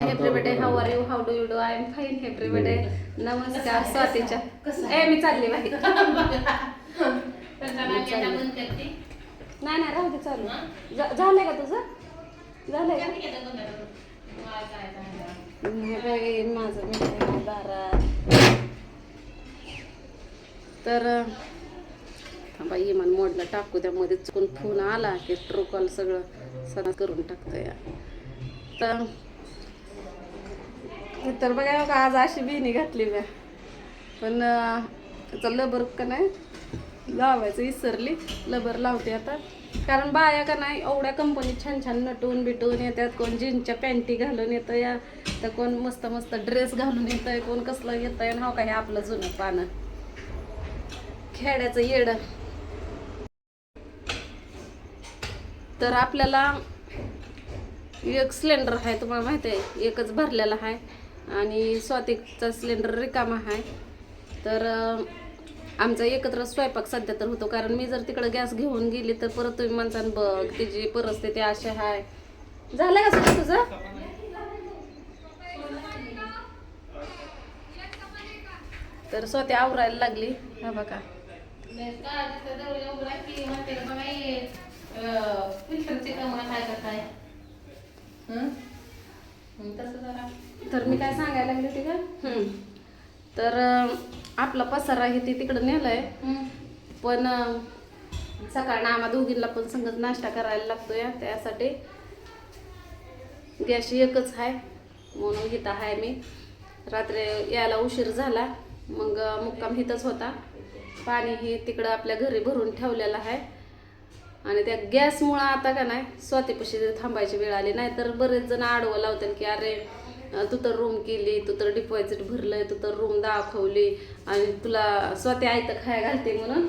एव्हरीबडे how are you how do you do I am fine एव्हरीबडे. नमस्कार स्वातीच्या मी चालली बाई. नाही राहू दे चालू. झालंय का तुझं? झालंय माझं मी दारात. तर थांबा इमान मोडला टाकू त्यामध्ये चुकून फोन आला की ट्रू कॉल सगळं करून टाकतो या. तर बघा का आज अशी बिनी घातली मी पण त्याचं लबर का नाही लावायचं विसरली. लबर लावते आता कारण बाया का नाही एवढ्या कंपनीत छान छान नटून बिटून येतात. कोण जीन्सच्या पॅन्टी घालून येतं या तर कोण मस्त मस्त ड्रेस घालून येत आहे. कोण कसलं येतं आहे ना. हो का हे आपलं जुनं पानं खेड्याचं येड. तर आपल्याला एक सिलेंडर आहे तुम्हाला माहिती आहे एकच भरलेला आहे आणि स्वातिकचा सिलेंडर रिकामा आहे. तर आमचा एकत्र स्वयंपाक सध्या तर होतो कारण मी जर तिकडे गॅस घेऊन गेली तर परत तुम्ही म्हणता बघ तिची परिस्थिती अशी आहे. झालं का सगळं तुझं? तर स्वाती आवरायला लागली. हा बघा तर मी काय सांगायला लागले होते का तर आपला पसारा आहे ते तिकडं नेलंय पण सकाळी आम्हा दोघींना पण संगत नाश्ता करायला लागतोय त्यासाठी गॅस एकच आहे म्हणून इथं आहे. मी रात्री यायला उशीर झाला मग मुक्काम इथंच होता. पाणी हे तिकडं आपल्या घरी भरून ठेवलेलं आहे आणि त्या गॅसमुळं आता का नाही स्वातीपाशी थांबायची वेळ आली. नाही तर बरेच जण आडवं लावतात की अरे तू तर रूम केली, तू तर डिपॉझिट भरलंय, तू तर रूम दाखवली आणि तुला स्वाती आयतं खाया घालते म्हणून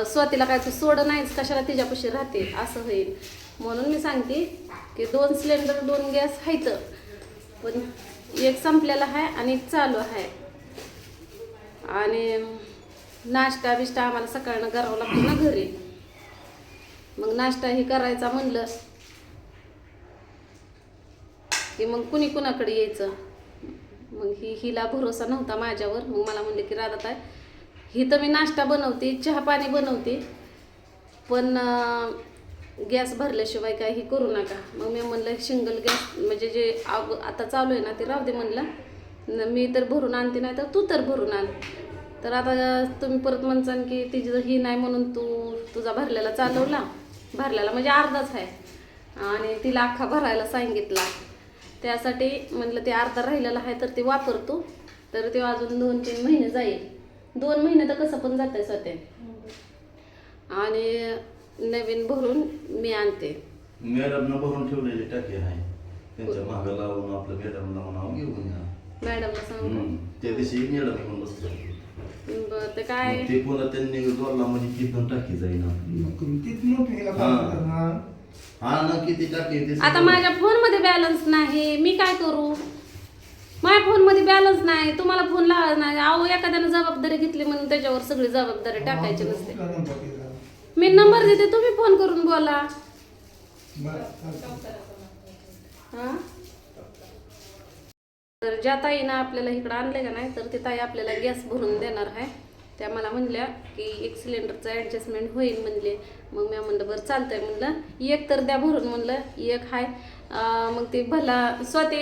स्वातीला काय तू सोड नाहीच कशाला तिच्यापाशी राहते असं होईल. म्हणून मी सांगते की 2 सिलेंडर 2 गॅस आहेत पण एक संपलेला आहे आणि एक चालू आहे. आणि नाश्ता बिष्टा आम्हाला सकाळनं करावं लागतो ना घरी. मग नाश्ता हे करायचा म्हणलं की मग कुणी कुणाकडे यायचं. मग हिला भरोसा नव्हता माझ्यावर. मग मला म्हणले की राधाताई ही तर मी नाश्ता बनवते चहा पाणी बनवते पण गॅस भरल्याशिवाय काही हे करू नका. मग मी म्हणलं सिंगल गॅस म्हणजे जे आता चालू आहे ना ते राहू दे म्हणलं. मी तर भरून आणते नाही तर तू तर भरून आण. तर आता तुम्ही परत म्हणसान की तिची ही नाही म्हणून तू तुझा भरलेला चालवला. भरलेला म्हणजे अर्धाच आहे आणि तिला अख्खा भरायला सांगितला. त्यासाठी म्हणलं ते अर्धा राहिलेला आहे तर ते वापरतो तर ते अजून 2-3 महिने जाईल. 2 महिने तर कसं पण जात आहे स्वतः आणि नवीन भरून मी आणते. मॅडमनं भरून ठेवलेली टाकी आहे त्यांच्या मागं लावून आपलं मॅडमला म्हणावं घेऊन या. मॅडमला सांगू त्या दिवशी मॅडम घेऊन बसले ते काय ते पुन्हा त्यांनी दोरला म्हणजे किती टाकी जाईन हा ना किती टाकी. आता माझ्या फोन मध्ये बॅलन्स नाही मी काय करू. माझ्या फोन मध्ये बॅलन्स नाही तुम्हाला फोन लावायचा नाही. अहो एखाद्यानं जबाबदारी घेतली म्हणून त्याच्यावर सगळी जबाबदारी टाकायची नसते. मी नंबर देते तुम्ही फोन करून बोला. हा तर ज्या ताईनं आपल्याला इकडं आणलं का नाही तर ती ताई आपल्याला गॅस भरून देणार आहे. त्या मला म्हणल्या की एक सिलेंडरचं ॲडजस्टमेंट होईल म्हणले. मग मी म्हणलं बरं चालतंय म्हणलं एक तर द्या भरून म्हणलं एक आहे. मग ते भला स्वाती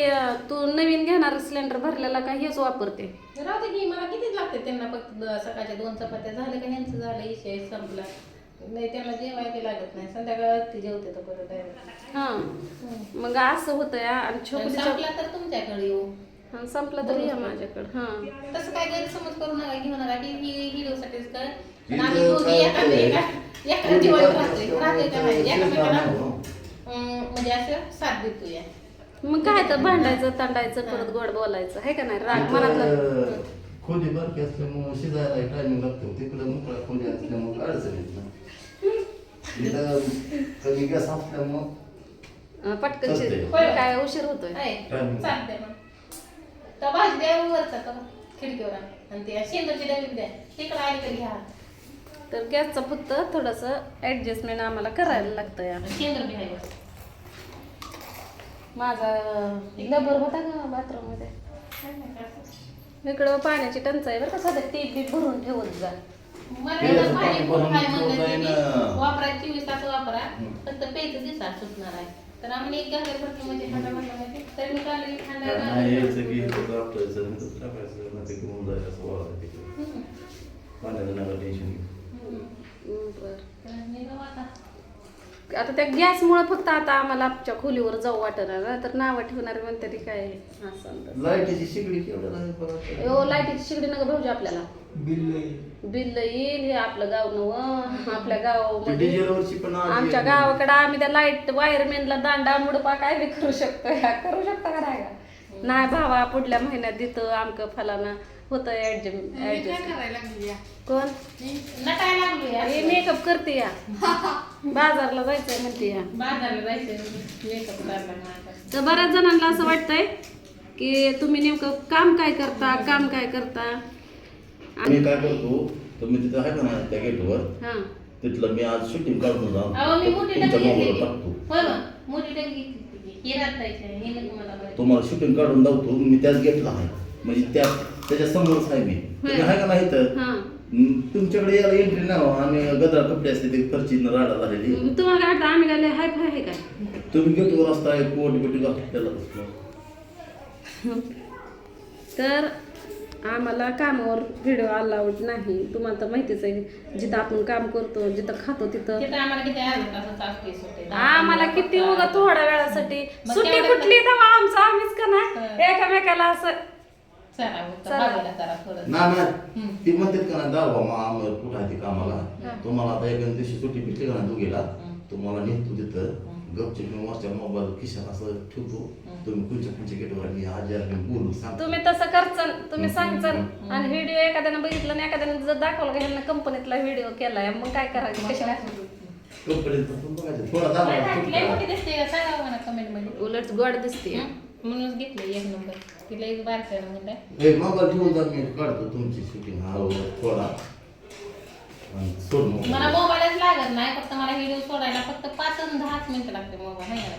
तू नवीन घेणार सिलेंडर भरलेला का हेच वापरते? राहते की मला कितीच लागते त्यांना फक्त सकाळच्या 2 चपात्या झालं का ह्यांचं झालं विषय संपला. नाही त्यांना जेवायला ते लागत नाही संध्याकाळी ते जेवते तर परत. हां मग असं होतं या आणि संपला तर तुमच्याकडे येऊ संपलं तरी या माझ्याकडं. हां तसं काय गैरसमज करू नका घेऊन नका की हिरोसाठीच काय आम्ही दोघी एका जीवन राहतोय का नाही एकामेकाला म्हणजे असं साथ देतो या. मग काय तर भांडायचं तांडायचं परत गोड बोलायचं आहे का नाही. राग मनातलं खोली बारकी असल्यामुळे शिजायला टायमिंग लागतो. तिकडं मोकळा खोली असल्यामुळे अडचण येत नाही. कमी गॅस असल्यामुळं पटकन काय उशीर होतोय. चालते मग तर भाजी द्या वरचा तर खिडकीवर आणि ते शेंदूरची डबी द्या तिकडं आली तर घ्या. तर गॅसचं फक्त थोडंसं ॲडजस्टमेंट आम्हाला करायला लागतं या. शेंदूर बी आहे माझा लबर होता का बाथरूम मध्ये. इकडं पाण्याची टंचाई बरं का, सध्या ती बी भरून ठेवत जा. मला प्यायचं एकदा पाणी पाणी भरून भरून काय म्हणलं ठेवलंय की ना. वापरा 24 तास वापरा, फक्त प्यायचं दिवसात सुटणार आहे. तर आम्ही एक घागर भरतो म्हणजे हांडा भरल्यामध्ये तर मी काल एक हांडा नाही यायचं की इथं आपटायचं आणि इथं टाकायचं ना, ते घेऊन जायचं असं वाढायचं तिकडे. पाण्याचं नका टेन्शन घेऊ. बरं. आता त्या गॅसमुळे फक्त आता आम्हाला आमच्या खोलीवर जाऊ वाटणार ना, तर नावं ठेवणार म्हणते ती काय असं. लाईटीची शिगडी केवढ्या लागेल परत? हो, लाईटीची शिगडी नका भाऊजी आपल्याला. बिल बिल येईल. हे आपलं गाव नव, आपल्या गावामध्ये डिझेलवरची पण आली आमच्या आहे. गावाकडे आम्ही त्या लाईट वायरमॅनला दांडा मुडपा काय बी करू शकतो. करू शकता का नाही का? नाही भावा पुढल्या महिन्यात देतं आमक फलाना होतं ऍडजस्ट. कोण नटायला लागलो हे मेकअप करते या, बाजारला जायचंय म्हणते या. बाजारला जायचं मेकअप करायला माझा. तर बऱ्याच जणांना असं वाटतंय की तुम्ही नेमकं काम काय करता. मी काय करतो, तुम्ही तिथं आहे का ना त्या गेटवर, हा तिथलं मी आज शूटिंग काढून अहो मी मोठी तुमच्या टंकी मोबाईलवर घेतली. टाकतो. होय मग, मोठी टंकी घेतली. हे राहतायचं हे नको मला माहिती. तुम्हाला शूटिंग काढून दावतो. मी त्याच गेटला आहे, म्हणजे त्याच्या समोरच आहे मी. तुम्ही आहे का नाही तर हा. तुमच्याकडे यायला एंट्री नाही हो. आम्ही गदरा कपडे असते ते फरचीनं राडा झालेली. तुम्हाला काय वाटतं आम्ही काय हाय फाय आहे काय? तुम्ही गेटवर असताय, कोट बिट घातलेला असतो. तर आम्हाला कामावर व्हिडिओ अलाउड नाही. तुम्हाला तर माहितीच आहे, जिथं आपण काम करतो, जिथं खातो तिथं तिथं आम्हाला किती अर्धा तासाचा असते सुट्टी. आम्हाला किती उगा थोड्या वेळासाठी मग सुट्टी तेवढं कुठली तेव्हा आमचं आम्हीच का नाही एकामेकाला असं चला होतं, चला. बाजूला करा थोडं. नाही ती म्हणतात का ना, दावा मग आम्हाला कुठं आहे ती कामाला. तुम्हाला आता एखाद्या दिवशी सुट्टी पिटली का ना दोघीला, तुम्हाला नेतो तिथं गपचूप मी वरच्या मोबाईल खिशात असं ठेवतो. तुम्ही पुढच्या गेटवर आणि आज बोलू सांग. तुम्ही तसं करचन, तुम्ही सांगचन आणि व्हिडिओ एखाद्यानं बघितलं आणि एखाद्यानं जर दाखवलं का ह्यांना कंपनीतला व्हिडिओ केलाय, मग काय करायचं? कशाला कंपनीत बघायचं थोडा लय मोठी दावा. दिसते का सांगा मला कमेंट मध्ये. उलट गोड दिसते. म्हणूनच घेतलं एक नंबर. तिला एक बारकाय म्हणलं मोबाईल ठेवून जा, मी काढतो तुमची शूटिंग हळूहळू थोडा आणि सोड मोबाईल. मला मोबाईलच लागत नाही, फक्त मला व्हिडिओ सोडायला फक्त 5 आणि 10 मिनिटं लागते मोबाईल नाही का?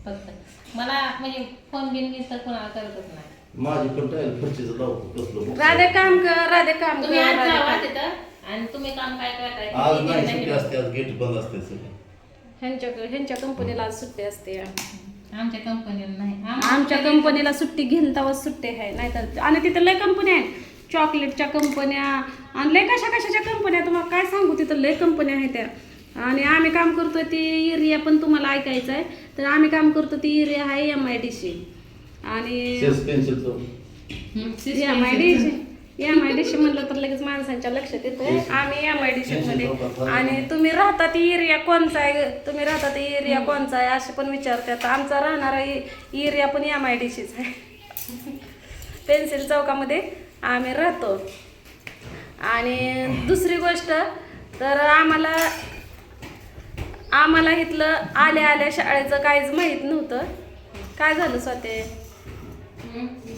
फक्त मला म्हणजे फोन बिन तर कोणाला करतच नाही. माझी पण टाईल फरचीचं लावतो कसलं राधे काम कर, राधे काम तुम्ही आज कर. जावा तिथं आणि तुम्ही काम काय करताय आज ते नाही निर्णय सुट्टी घ्या. असते, आज गेट बंद असते सगळे. ह्यांच्या कंपनीला आज सुट्टी असते. आमच्या कंपनीला नाही. आमच्या कंपनीला सुट्टी घेईल तेव्हा सुट्टी आहे, नाहीतर आणि तिथं लय कंपन्या आहेत. चॉकलेटच्या कंपन्या आणि लय कशाच्या कंपन्या, तुम्हाला काय सांगू, तिथं लय कंपन्या आहेत त्या. आणि आम्ही काम करतोय ती एरिया पण तुम्हाला ऐकायचं आहे. तर आम्ही काम करतो ती एरिया आहे MIDC आणि पेन्सिलचं MIDC म्हणलं तर लगेच माणसांच्या लक्षात येतंय आम्ही MIDC मध्ये. आणि तुम्ही राहता ती एरिया कोणचा आहे, तुम्ही राहता ती एरिया कोणचा आहे असे पण विचारतात. आमचा राहणारा एरिया पण MIDCच आहे. पेन्सिल चौकामध्ये आम्ही राहतो. आणि दुसरी गोष्ट तर आम्हाला इथलं आल्या शाळेचं काहीच माहीत नव्हतं. काय झालं स्वतः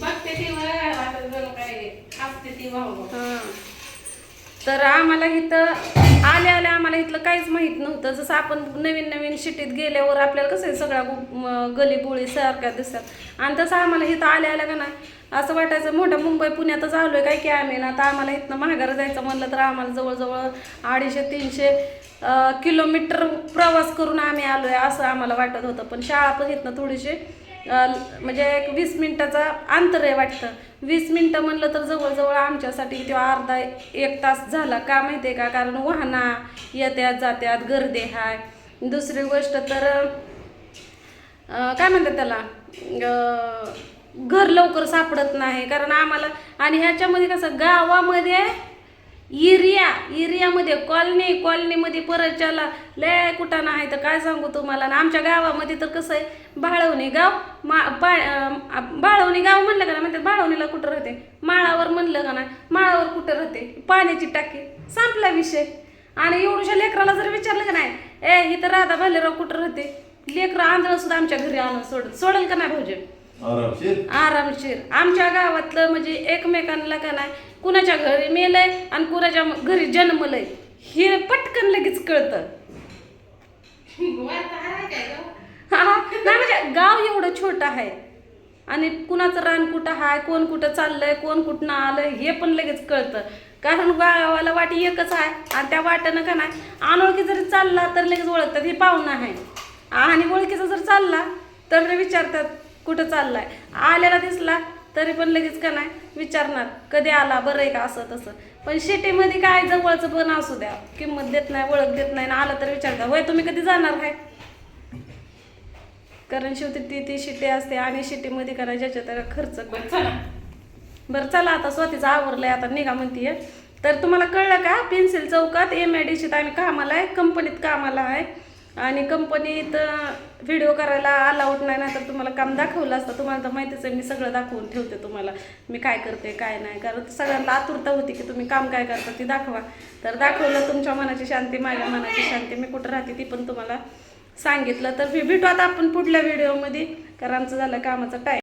बघते ती वाटत जणू काय असते ती वाहू. हां. तर आम्हाला इथं आल्या आम्हाला इथलं काहीच माहीत नव्हतं. जसं आपण नवीन सिटीत गेल्यावर आपल्याला कसं आहे सगळ्या गलीबोळी सारख्या दिसतात आणि तसं आम्हाला इथं आल्या का नाही असं वाटायचं मोठं मुंबई पुण्यातच आलोय काय की आम्ही ना. आता आम्हाला इथनं महागार जायचं म्हणलं तर आम्हाला जवळजवळ 250-300 किलोमीटर प्रवास करून आम्ही आलोय असं आम्हाला वाटत होतं. पण शाळा पण इथनं थोडीशी म्हणजे एक 20 मिनिटाचा अंतर आहे वाटतं. 20 मिनिटं म्हणलं तर जवळजवळ आमच्यासाठी तो अर्धा 1 तास झाला. का माहिती आहे का? कारण वाहना येत्यात जात्यात, गर्दी आहे. दुसरी गोष्ट तर काय म्हणतात त्याला, घर लवकर सापडत नाही. कारण आणि ह्याच्यामध्ये कसं गावामध्ये एरियामध्ये कॉलनीमध्ये परतच्याला लय कुठं नाही तर काय सांगू तुम्हाला. आणि आमच्या गावामध्ये तर कसं आहे, बाळवणी गाव बाळवणी गाव म्हणलं का ना म्हणतात बाळवणीला कुठं राहते, माळावर म्हणलं का ना माळावर कुठं राहते, पाण्याची टाकी, संपला विषय. आणि एवढ्याशा लेकराला जर विचारलं का नाही इथं राधा भालेराव कुठं राहते, लेकरं आंधळं सुद्धा आमच्या घरी आणून सोडेल का नाही भाऊजी? आरामशीर. आमच्या गावातलं म्हणजे एकमेकांना का नाही कुणाच्या घरी मेलंय आणि कुणाच्या घरी जन्मलंय हे पटकन लगेच कळतं. नाही म्हणजे गाव एवढं छोटं आहे आणि कुणाचं रान कुठं आहे, कोण कुठं चाललंय, कोण कुठनं आलं हे पण लगेच कळतं. कारण गावाला वाटी एकच आहे आणि त्या वाट्यानं का नाही अनोळखी जरी चालला तर लगेच ओळखतात हे पाहुणा आहे, आणि ओळखीचा जर चालला तर विचारतात कुठं चाललाय, आलेला दिसला तरी पण लगेच का नाही विचारणार कधी आला, बरं आहे का, असं तसं. पण सिटीमध्ये काय जवळचं पण असू द्या किंमत देत नाही, ओळख देत नाही, ना आलं तर विचारतात होय तुम्ही कधी जाणार आहे. कारण शेवटी ती शिटी असते आणि शिटीमध्ये करा ज्याच्या त्याला खर्च. बरं चला आता स्वतःचं आवरलंय, आता निघा म्हणतीये. तर तुम्हाला कळलं का, पेन्सिल चौकात MIDCत आम्ही कामाला आहे, कंपनीत कामाला आहे. आणि कंपनीत व्हिडिओ करायला अलाउड नाही, तर तुम्हाला काम दाखवलं असतं. तुम्हाला तर माहितीच आहे, मी सगळं दाखवून ठेवते तुम्हाला मी काय करते काय नाही. कारण सगळ्यांना आतुरता होती की तुम्ही काम काय करता ती दाखवा. तर दाखवलं, तुमच्या मनाची शांती माझ्या मनाची शांती, मी कुठं राहते ती पण तुम्हाला सांगितलं. तर भेटू आता आपण पुढल्या व्हिडिओमध्ये, कारण आमचं झालं कामाचा टाईम.